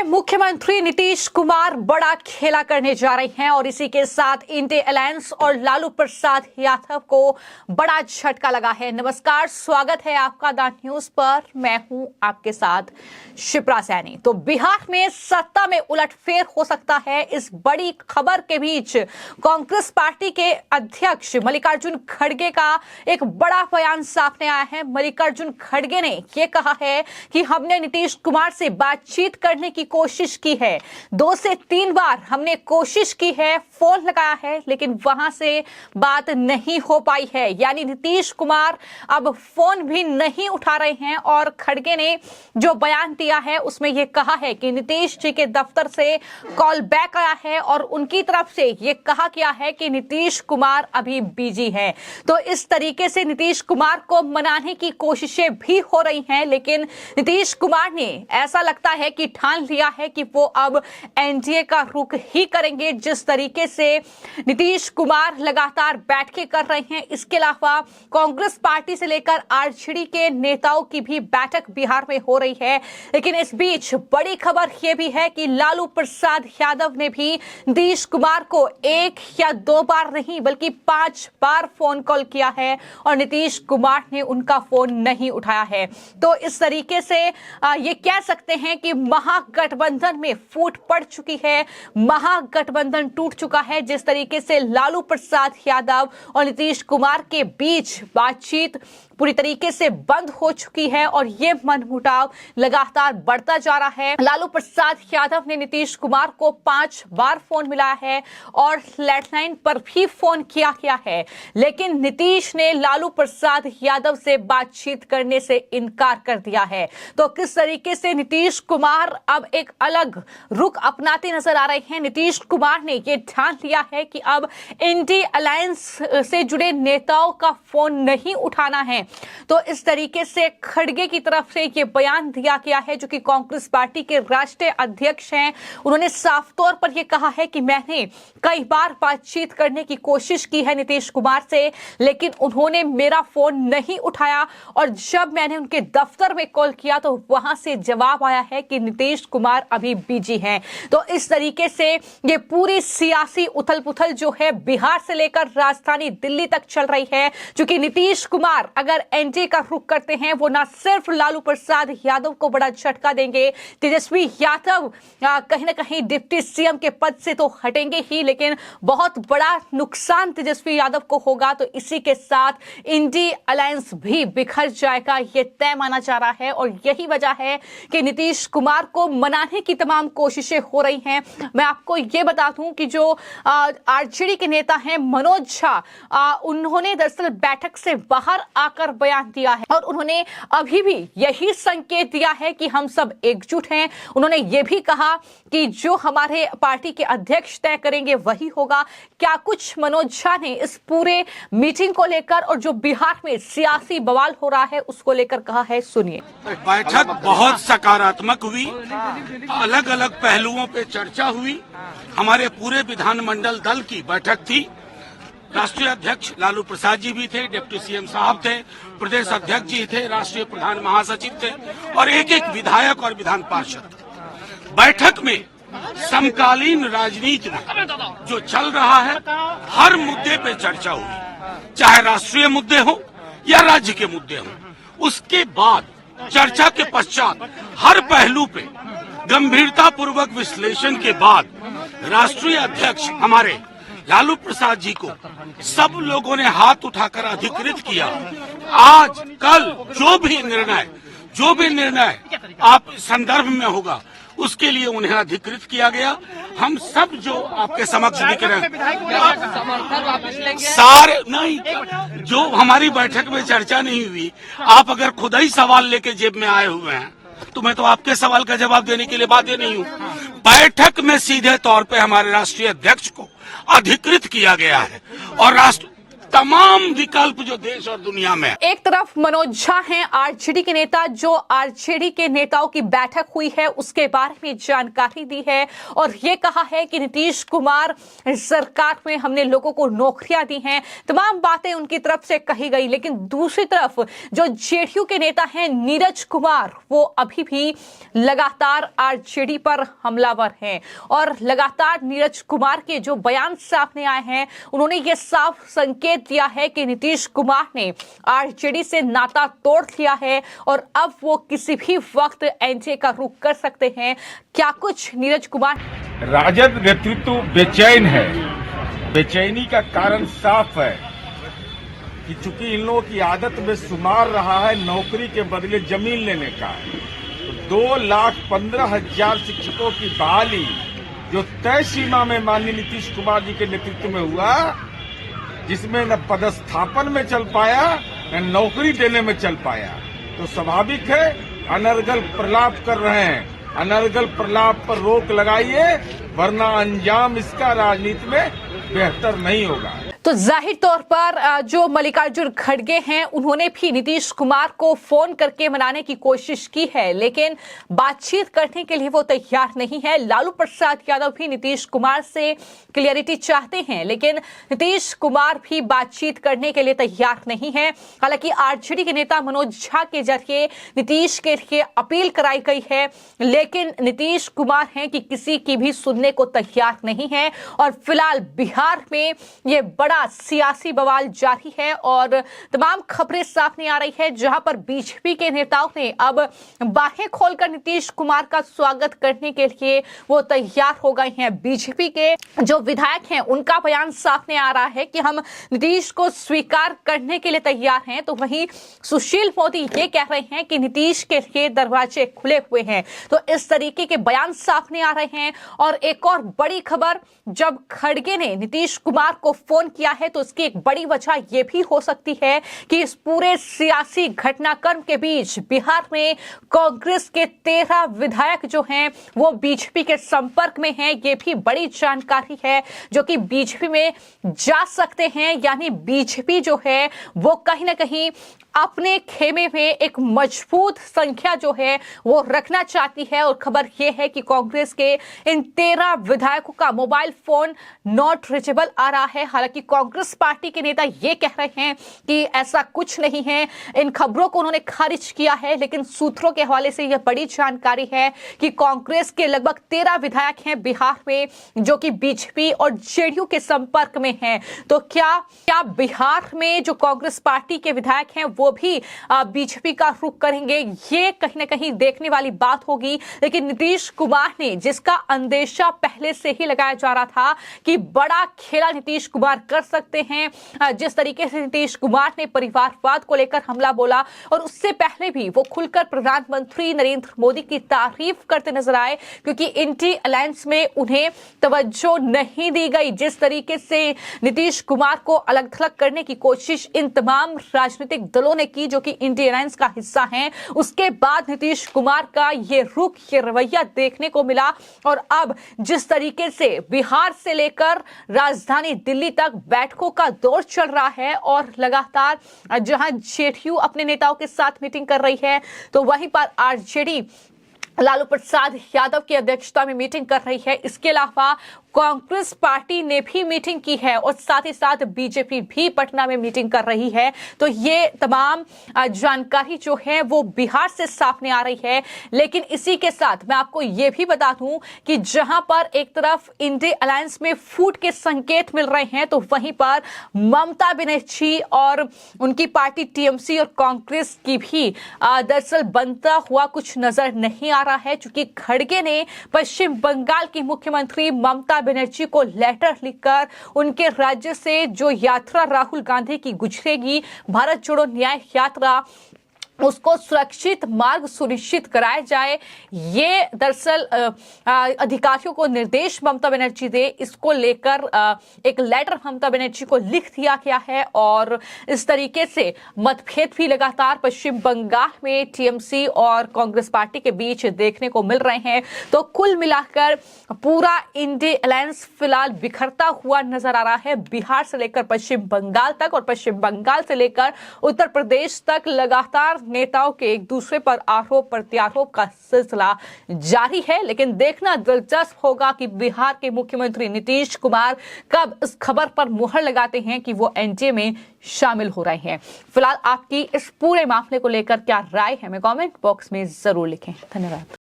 मुख्यमंत्री नीतीश कुमार बड़ा खेला करने जा रहे हैं और इसी के साथ इंडिया अलायंस और लालू प्रसाद यादव को बड़ा झटका लगा है। नमस्कार, स्वागत है आपका द न्यूज पर। मैं हूं आपके साथ शिप्रा सैनी। तो बिहार में सत्ता में उलटफेर हो सकता है, इस बड़ी खबर के बीच कांग्रेस पार्टी के अध्यक्ष मल्लिकार्जुन खड़गे का एक बड़ा बयान सामने आया है। मल्लिकार्जुन खड़गे ने यह कहा है कि हमने नीतीश कुमार से बातचीत करने की कोशिश की है, 2 से 3 बार हमने कोशिश की है, फोन लगाया है, लेकिन वहां से बात नहीं हो पाई है। यानी नीतीश कुमार अब फोन भी नहीं उठा रहे हैं। और खड़गे ने जो बयान दिया है उसमें यह कहा है कि नीतीश जी के दफ्तर से कॉल बैक आया है और उनकी तरफ से यह कहा गया है कि नीतीश कुमार अभी बिजी है। तो इस तरीके से नीतीश कुमार को मनाने की कोशिशें भी हो रही हैं, लेकिन नीतीश कुमार ने ऐसा लगता है कि ठान लिया है कि वो अब एनडीए का रुख ही करेंगे। जिस तरीके से नीतीश कुमार लगातार बैठकें कर रहे हैं, इसके अलावा कांग्रेस पार्टी से लेकर आरजेडी के नेताओं की भी बैठक बिहार में हो रही है। लेकिन इस बीच बड़ी खबर यह भी है कि लालू प्रसाद यादव ने भी नीतीश कुमार को 1 या 2 बार नहीं बल्कि 5 बार फोन कॉल किया है और नीतीश कुमार ने उनका फोन नहीं उठाया है। तो इस तरीके से ये कह सकते हैं कि महागठबंधन में फूट पड़ चुकी है, महागठबंधन टूट चुका है। जिस तरीके से लालू प्रसाद यादव और नीतीश कुमार के बीच बातचीत पूरी तरीके से बंद हो चुकी है और ये मनमुटाव लगातार बढ़ता जा रहा है। लालू प्रसाद यादव ने नीतीश कुमार को 5 बार फोन मिलाया है और लैंडलाइन पर भी फोन किया गया है, लेकिन नीतीश ने लालू प्रसाद यादव से बातचीत करने से इनकार कर दिया है। तो किस तरीके से नीतीश कुमार अब एक अलग रुख अपनाते नजर आ रहे हैं। नीतीश कुमार ने यह ठान लिया है कि अब इंडिया अलायंस से जुड़े नेताओं का फोन नहीं उठाना है। तो इस तरीके से खड़गे की तरफ से यह बयान दिया गया है, जो कि कांग्रेस पार्टी के राष्ट्रीय अध्यक्ष हैं। उन्होंने साफ तौर पर यह कहा है कि मैंने कई बार बातचीत करने की कोशिश की है नीतीश कुमार से, लेकिन उन्होंने मेरा फोन नहीं उठाया और जब मैंने उनके दफ्तर में कॉल किया तो वहां से जवाब आया है कि नीतीश कुमार अभी बिजी हैं। तो इस तरीके से ये पूरी सियासी उथल-पुथल जो है बिहार से लेकर राजधानी दिल्ली तक चल रही है, क्योंकि नीतीश कुमार अगर एनडीए का रुख करते हैं, वो ना सिर्फ लालू प्रसाद यादव को बड़ा झटका देंगे, तेजस्वी यादव कहीं ना कहीं डिप्टी सीएम के पद से तो हटेंगे ही, लेकिन बहुत बड़ा नुकसान तेजस्वी यादव को होगा। तो इसी के साथ इंडिया अलायंस भी बिखर जाएगा, ये तय माना जा रहा है। और यही वजह है कि नीतीश कुमार को मनाने की तमाम कोशिशें हो रही हैं। मैं आपको ये बता दूं कि जो आरजेडी के नेता हैं मनोज झा, उन्होंने दरअसल बैठक से बाहर आकर बयान दिया है और उन्होंने अभी भी यही संकेत दिया है कि हम सब एकजुट हैं। उन्होंने ये भी कहा कि जो हमारे पार्टी के अध्यक्ष तय करेंगे वही होगा। क्या कुछ मनोज झा ने इस पूरे मीटिंग को लेकर और जो बिहार में सियासी बवाल हो रहा है उसको लेकर कहा है, सुनिए। बैठक बहुत सकारात्मक हुई, अलग अलग पहलुओं पे चर्चा हुई। हमारे पूरे विधानमंडल दल की बैठक थी। राष्ट्रीय अध्यक्ष लालू प्रसाद जी भी थे, डिप्टी सीएम साहब थे, प्रदेश अध्यक्ष जी थे, राष्ट्रीय प्रधान महासचिव थे और एक विधायक और विधान पार्षद। बैठक में समकालीन राजनीति में जो चल रहा है हर मुद्दे पे चर्चा हुई, चाहे राष्ट्रीय मुद्दे हो या राज्य के मुद्दे हो। उसके बाद चर्चा के पश्चात हर पहलू पे गंभीरता पूर्वक विश्लेषण के बाद राष्ट्रीय अध्यक्ष हमारे लालू प्रसाद जी को सब लोगों ने हाथ उठाकर अधिकृत किया। आज कल जो भी निर्णय आप संदर्भ में होगा उसके लिए उन्हें अधिकृत किया गया। हम सब जो आपके समक्ष दिख रहे हैं सारे नहीं, जो हमारी बैठक में चर्चा नहीं हुई, आप अगर खुद ही सवाल लेके जेब में आए हुए हैं तो मैं तो आपके सवाल का जवाब देने के लिए बाध्य नहीं हूँ। बैठक में सीधे तौर पे हमारे राष्ट्रीय अध्यक्ष को अधिकृत किया गया है और तमाम विकल्प जो देश और दुनिया में है। एक तरफ मनोज झा हैं आरजेडी के नेता, जो आरजेडी के नेताओं की बैठक हुई है उसके बारे में जानकारी दी है और ये कहा है कि नीतीश कुमार सरकार में हमने लोगों को नौकरियां दी हैं, तमाम बातें उनकी तरफ से कही गई। लेकिन दूसरी तरफ जो जेडीयू के नेता हैं नीरज कुमार, वो अभी भी लगातार आरजेडी पर हमलावर हैं और लगातार नीरज कुमार के जो बयान सामने आए हैं, उन्होंने ये साफ संकेत दिया है कि नीतीश कुमार ने आरजेडी से नाता तोड़ लिया है और अब वो किसी भी वक्त एनडीए का रुख कर सकते हैं। क्या कुछ नीरज कुमार? राजद नेतृत्व बेचैन है। बेचैनी का कारण साफ है कि चूंकि इन लोगों की आदत में शुमार रहा है नौकरी के बदले जमीन लेने का, तो 2,15,000 शिक्षकों की बहाली जो तय सीमा में माननीय नीतीश कुमार जी के नेतृत्व में हुआ, जिसमें न पदस्थापन में चल पाया न नौकरी देने में चल पाया, तो स्वाभाविक है अनर्गल प्रलाप कर रहे हैं। अनर्गल प्रलाप पर रोक लगाइए, वरना अंजाम इसका राजनीति में बेहतर नहीं होगा। तो जाहिर तौर पर जो मल्लिकार्जुन खड़गे हैं, उन्होंने भी नीतीश कुमार को फोन करके मनाने की कोशिश की है, लेकिन बातचीत करने के लिए वो तैयार नहीं है। लालू प्रसाद यादव भी नीतीश कुमार से क्लियरिटी चाहते हैं, लेकिन नीतीश कुमार भी बातचीत करने के लिए तैयार नहीं है। हालांकि आरजेडी के नेता मनोज झा के जरिए नीतीश के लिए अपील कराई गई है, लेकिन नीतीश कुमार हैं कि किसी की भी सुनने को तैयार नहीं है। और फिलहाल बिहार में ये बड़ा सियासी बवाल जारी है और तमाम खबरें सामने आ रही है, जहां पर बीजेपी के नेताओं ने अब बाहें खोलकर नीतीश कुमार का स्वागत करने के लिए वो तैयार हो गए हैं। बीजेपी के जो विधायक हैं, उनका बयान सामने आ रहा है कि हम नीतीश को स्वीकार करने के लिए तैयार हैं, तो वहीं सुशील मोदी ये कह रहे हैं कि नीतीश के लिए दरवाजे खुले हुए हैं। तो इस तरीके के बयान सामने आ रहे हैं। और एक और बड़ी खबर, जब खड़गे ने नीतीश कुमार को फोन किया है, तो इसकी एक बड़ी वजह यह भी हो सकती है कि इस पूरे सियासी घटनाक्रम के बीच बिहार में कांग्रेस के 13 विधायक जो हैं वो बीजेपी के संपर्क में हैं। ये भी बड़ी जानकारी है, जो कि बीजेपी में जा सकते हैं। यानी बीजेपी जो है वो कहीं ना कहीं अपने खेमे में एक मजबूत संख्या जो है वो रखना चाहती है। और खबर यह है कि कांग्रेस के इन 13 विधायकों का मोबाइल फोन नॉट रीचेबल आ रहा है। हालांकि कांग्रेस पार्टी के नेता ये कह रहे हैं कि ऐसा कुछ नहीं है, इन खबरों को उन्होंने खारिज किया है। लेकिन सूत्रों के हवाले से यह बड़ी जानकारी है कि कांग्रेस के लगभग 13 विधायक हैं बिहार में, जो कि बीजेपी और जेडीयू के संपर्क में हैं। तो क्या बिहार में जो कांग्रेस पार्टी के विधायक हैं वो भी बीजेपी का रुख करेंगे? ये कहीं ना कहीं देखने वाली बात होगी। लेकिन नीतीश कुमार ने, जिसका अंदेशा पहले से ही लगाया जा रहा था कि बड़ा खेला नीतीश कुमार कर सकते हैं, जिस तरीके से नीतीश कुमार ने परिवारवाद को लेकर हमला बोला, और उससे पहले भी वो खुलकर प्रधानमंत्री नरेंद्र मोदी की तारीफ करते नजर आए, क्योंकि इंडी अलायंस में उन्हें तवज्जो नहीं दी गई। जिस तरीके से नीतीश कुमार को अलग थलग करने की कोशिश इन तमाम राजनीतिक दलों ने की जो कि इंडी अलायंस का हिस्सा हैं, उसके बाद नीतीश कुमार का ये रुख, ये रवैया देखने को मिला। और अब जिस तरीके से बिहार से लेकर राजधानी दिल्ली तक बैठकों का दौर चल रहा है और लगातार जहां जेडीयू अपने नेताओं के साथ मीटिंग कर रही है, तो वहीं पर आरजेडी लालू प्रसाद यादव की अध्यक्षता में मीटिंग कर रही है। इसके अलावा कांग्रेस पार्टी ने भी मीटिंग की है और साथ ही साथ बीजेपी भी पटना में मीटिंग कर रही है। तो ये तमाम जानकारी जो है वो बिहार से सामने आ रही है। लेकिन इसी के साथ मैं आपको ये भी बता दूं कि जहां पर एक तरफ इंडी अलायंस में फूट के संकेत मिल रहे हैं, तो वहीं पर ममता बनर्जी और उनकी पार्टी टीएमसी और कांग्रेस की भी दरअसल बनता हुआ कुछ नजर नहीं आ रहा है, क्योंकि खड़गे ने पश्चिम बंगाल की मुख्यमंत्री ममता बनर्जी को लेटर लिखकर उनके राज्य से जो यात्रा राहुल गांधी की गुजरेगी, भारत जोड़ो न्याय यात्रा, उसको सुरक्षित मार्ग सुनिश्चित कराया जाए। ये दरअसल अधिकारियों को निर्देश ममता बनर्जी दे, इसको लेकर एक लेटर ममता बनर्जी को लिख दिया गया है और इस तरीके से मतभेद भी लगातार पश्चिम बंगाल में टीएमसी और कांग्रेस पार्टी के बीच देखने को मिल रहे हैं। तो कुल मिलाकर पूरा इंडिया अलायंस फिलहाल बिखरता हुआ नजर आ रहा है। बिहार से लेकर पश्चिम बंगाल तक और पश्चिम बंगाल से लेकर उत्तर प्रदेश तक लगातार नेताओं के एक दूसरे पर आरोप प्रत्यारोप का सिलसिला जारी है। लेकिन देखना दिलचस्प होगा कि बिहार के मुख्यमंत्री नीतीश कुमार कब इस खबर पर मुहर लगाते हैं कि वो एनडीए में शामिल हो रहे हैं। फिलहाल आपकी इस पूरे मामले को लेकर क्या राय है, हमें कमेंट बॉक्स में जरूर लिखें। धन्यवाद।